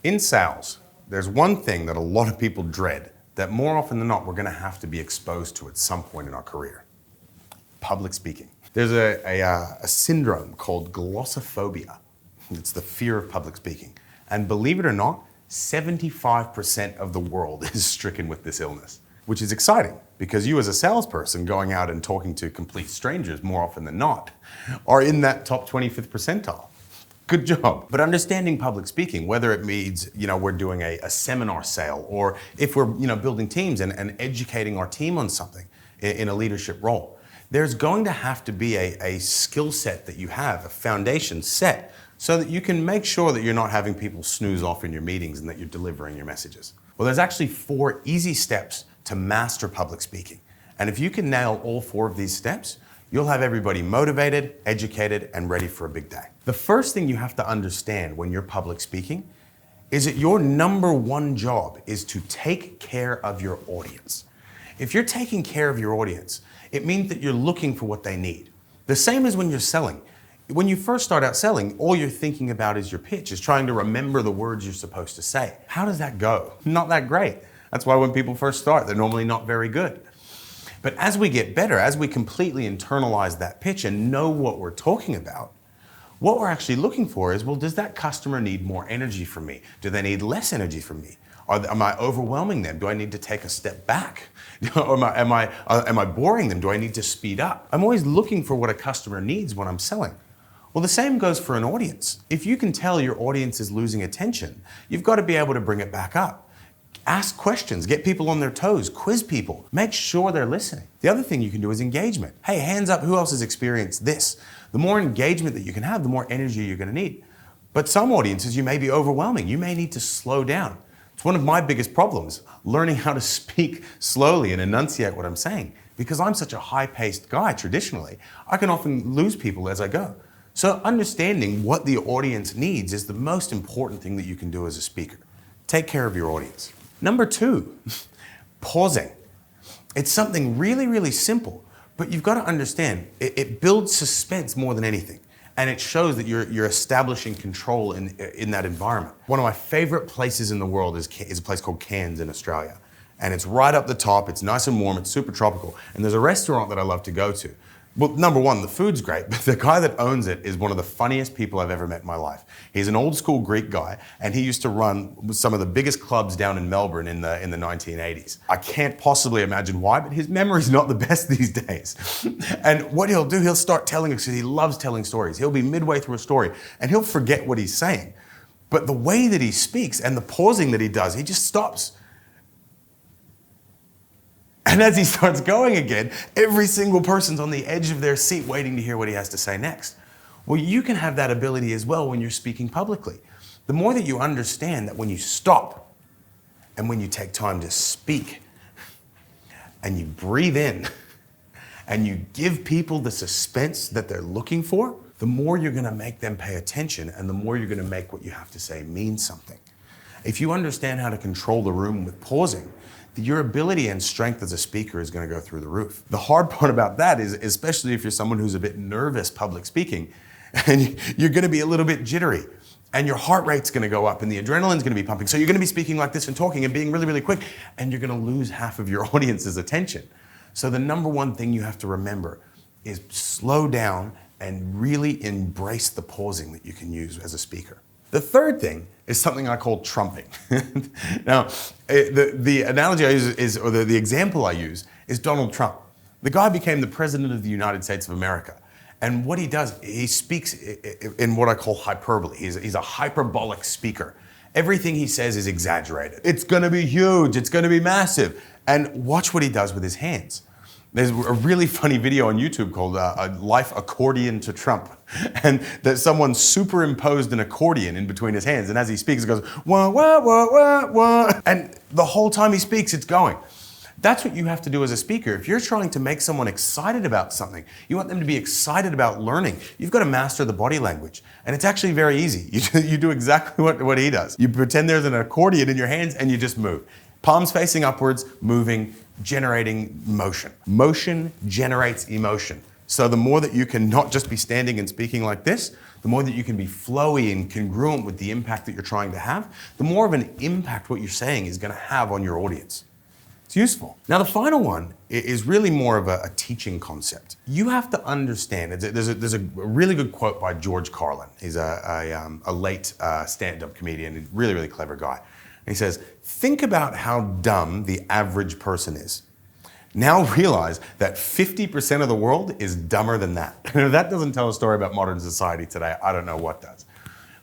In sales, there's one thing that a lot of people dread that more often than not, we're gonna have to be exposed to at some point in our career. Public speaking. There's a syndrome called glossophobia. It's the fear of public speaking. And believe it or not, 75% of the world is stricken with this illness, which is exciting because you as a salesperson going out and talking to complete strangers more often than not are in that top 25th percentile. Good job. But understanding public speaking, whether it means, we're doing a seminar sale, or if we're, building teams and educating our team on something in a leadership role, there's going to have to be a skill set that you have, a foundation set, so that you can make sure that you're not having people snooze off in your meetings and that you're delivering your messages. Well, there's actually 4 easy steps to master public speaking. And if you can nail all 4 of these steps, you'll have everybody motivated, educated, and ready for a big day. The first thing you have to understand when you're public speaking is that your number 1 job is to take care of your audience. If you're taking care of your audience, it means that you're looking for what they need. The same as when you're selling. When you first start out selling, all you're thinking about is your pitch, is trying to remember the words you're supposed to say. How does that go? Not that great. That's why when people first start, they're normally not very good. But as we get better, as we completely internalize that pitch and know what we're talking about, what we're actually looking for is, well, does that customer need more energy from me? Do they need less energy from me? Am I overwhelming them? Do I need to take a step back? Or am I boring them? Do I need to speed up? I'm always looking for what a customer needs when I'm selling. Well, the same goes for an audience. If you can tell your audience is losing attention, you've got to be able to bring it back up. Ask questions, get people on their toes, quiz people, make sure they're listening. The other thing you can do is engagement. Hey, hands up, who else has experienced this? The more engagement that you can have, the more energy you're gonna need. But some audiences, you may be overwhelming. You may need to slow down. It's one of my biggest problems, learning how to speak slowly and enunciate what I'm saying. Because I'm such a high-paced guy traditionally, I can often lose people as I go. So understanding what the audience needs is the most important thing that you can do as a speaker. Take care of your audience. Number 2, pausing. It's something really, really simple, but you've got to understand, it builds suspense more than anything. And it shows that you're establishing control in that environment. One of my favorite places in the world is a place called Cairns in Australia. And it's right up the top, it's nice and warm, it's super tropical. And there's a restaurant that I love to go to. Well, number 1, the food's great, but the guy that owns it is one of the funniest people I've ever met in my life. He's an old school Greek guy, and he used to run some of the biggest clubs down in Melbourne in the 1980s. I can't possibly imagine why, but his memory's not the best these days. And what he'll do, he'll start telling us, because he loves telling stories. He'll be midway through a story, and he'll forget what he's saying. But the way that he speaks and the pausing that he does, he just stops. And as he starts going again, every single person's on the edge of their seat waiting to hear what he has to say next. Well, you can have that ability as well when you're speaking publicly. The more that you understand that when you stop and when you take time to speak and you breathe in and you give people the suspense that they're looking for, the more you're going to make them pay attention and the more you're going to make what you have to say mean something. If you understand how to control the room with pausing, your ability and strength as a speaker is going to go through the roof. The hard part about that is, especially if you're someone who's a bit nervous public speaking, and you're going to be a little bit jittery, and your heart rate's going to go up, and the adrenaline's going to be pumping. So you're going to be speaking like this and talking and being really, really quick, and you're going to lose half of your audience's attention. So the number 1 thing you have to remember is slow down and really embrace the pausing that you can use as a speaker. The third thing is something I call trumping. Now, the analogy I use or the example I use is Donald Trump. The guy became the president of the United States of America. And what he does, he speaks in what I call hyperbole. He's a hyperbolic speaker. Everything he says is exaggerated. It's gonna be huge, it's gonna be massive. And watch what he does with his hands. There's a really funny video on YouTube called A Life Accordion to Trump. And that someone superimposed an accordion in between his hands. And as he speaks, it goes, wah, wah, wah, wah, wah. And the whole time he speaks, it's going. That's what you have to do as a speaker. If you're trying to make someone excited about something, you want them to be excited about learning, you've got to master the body language. And it's actually very easy. You do exactly what he does. You pretend there's an accordion in your hands and you just move. Palms facing upwards, moving, generating motion. Motion generates emotion. So the more that you can not just be standing and speaking like this, the more that you can be flowy and congruent with the impact that you're trying to have, the more of an impact what you're saying is going to have on your audience. It's useful. Now, the final one is really more of a teaching concept. You have to understand, there's a really good quote by George Carlin. He's a late stand-up comedian, a really, really clever guy. And he says, think about how dumb the average person is. Now realize that 50% of the world is dumber than that. If that doesn't tell a story about modern society today, I don't know what does.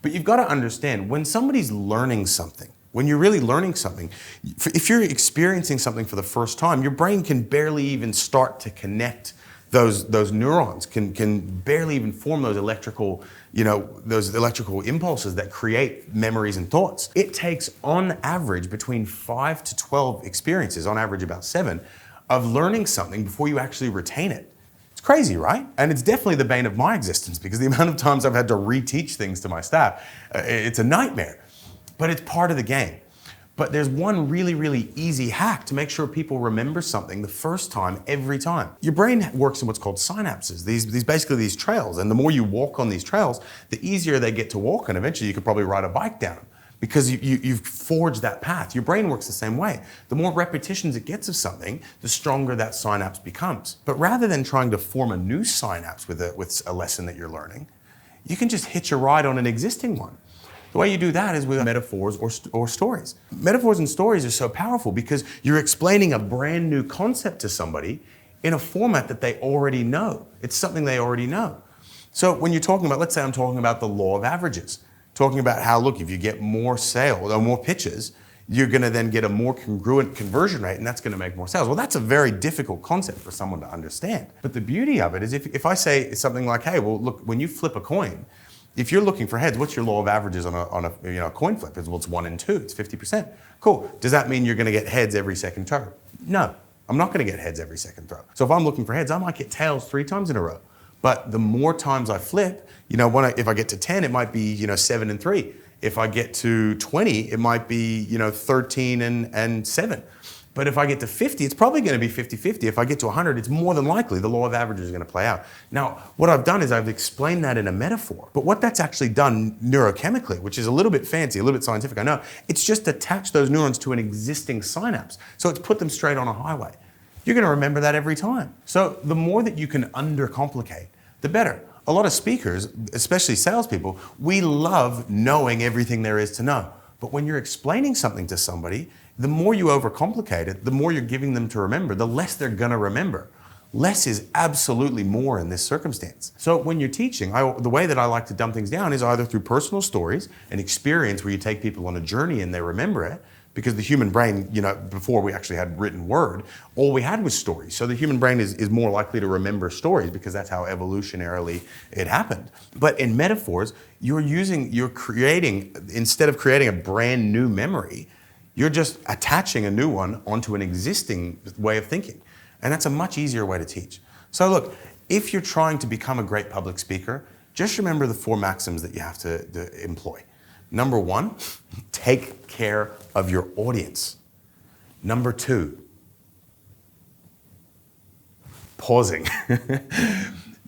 But you've got to understand, when somebody's learning something, when you're really learning something, if you're experiencing something for the first time, your brain can barely even start to connect those neurons, can barely even form those electrical impulses that create memories and thoughts. It takes, on average, between 5 to 12 experiences, on average about 7, of learning something before you actually retain it. It's crazy, right? And it's definitely the bane of my existence, because the amount of times I've had to reteach things to my staff, it's a nightmare. But it's part of the game. But there's one really, really easy hack to make sure people remember something the first time, every time. Your brain works in what's called synapses, basically these trails. And the more you walk on these trails, the easier they get to walk. And eventually you could probably ride a bike down them, because you've forged that path. Your brain works the same way. The more repetitions it gets of something, the stronger that synapse becomes. But rather than trying to form a new synapse with a lesson that you're learning, you can just hitch a ride on an existing one. The way you do that is with metaphors or stories. Metaphors and stories are so powerful because you're explaining a brand new concept to somebody in a format that they already know. It's something they already know. So when you're talking about, let's say I'm talking about the law of averages, talking about how, look, if you get more sales or more pitches, you're going to then get a more congruent conversion rate, and that's going to make more sales. Well, that's a very difficult concept for someone to understand. But the beauty of it is if I say something like, hey, well, look, when you flip a coin, if you're looking for heads, what's your law of averages on a coin flip? Well, it's 1 and 2. It's 50%. Cool. Does that mean you're going to get heads every second throw? No, I'm not going to get heads every second throw. So if I'm looking for heads, I might get tails 3 times in a row. But the more times I flip, if I get to 10, it might be 7 and 3. If I get to 20, it might be 13 and 7. But if I get to 50, it's probably going to be 50-50. If I get to 100, it's more than likely the law of averages is going to play out. Now, what I've done is I've explained that in a metaphor. But what that's actually done neurochemically, which is a little bit fancy, a little bit scientific, I know, it's just attached those neurons to an existing synapse. So it's put them straight on a highway. You're going to remember that every time. So the more that you can undercomplicate, the better. A lot of speakers, especially salespeople, we love knowing everything there is to know. But when you're explaining something to somebody, the more you overcomplicate it, the more you're giving them to remember, the less they're going to remember. Less is absolutely more in this circumstance. So when you're teaching, the way that I like to dumb things down is either through personal stories, an experience where you take people on a journey and they remember it, because the human brain, before we actually had written word, all we had was stories. So the human brain is more likely to remember stories because that's how evolutionarily it happened. But in metaphors, instead of creating a brand new memory, you're just attaching a new one onto an existing way of thinking. And that's a much easier way to teach. So look, if you're trying to become a great public speaker, just remember the 4 maxims that you have to employ. Number 1, take care of your audience. Number 2, pausing.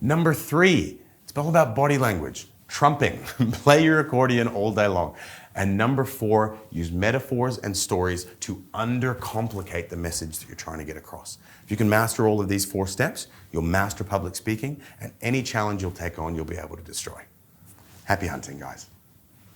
Number 3, it's all about body language, trumping. Play your accordion all day long. And number 4, use metaphors and stories to undercomplicate the message that you're trying to get across. If you can master all of these 4 steps, you'll master public speaking, and any challenge you'll take on, you'll be able to destroy. Happy hunting, guys.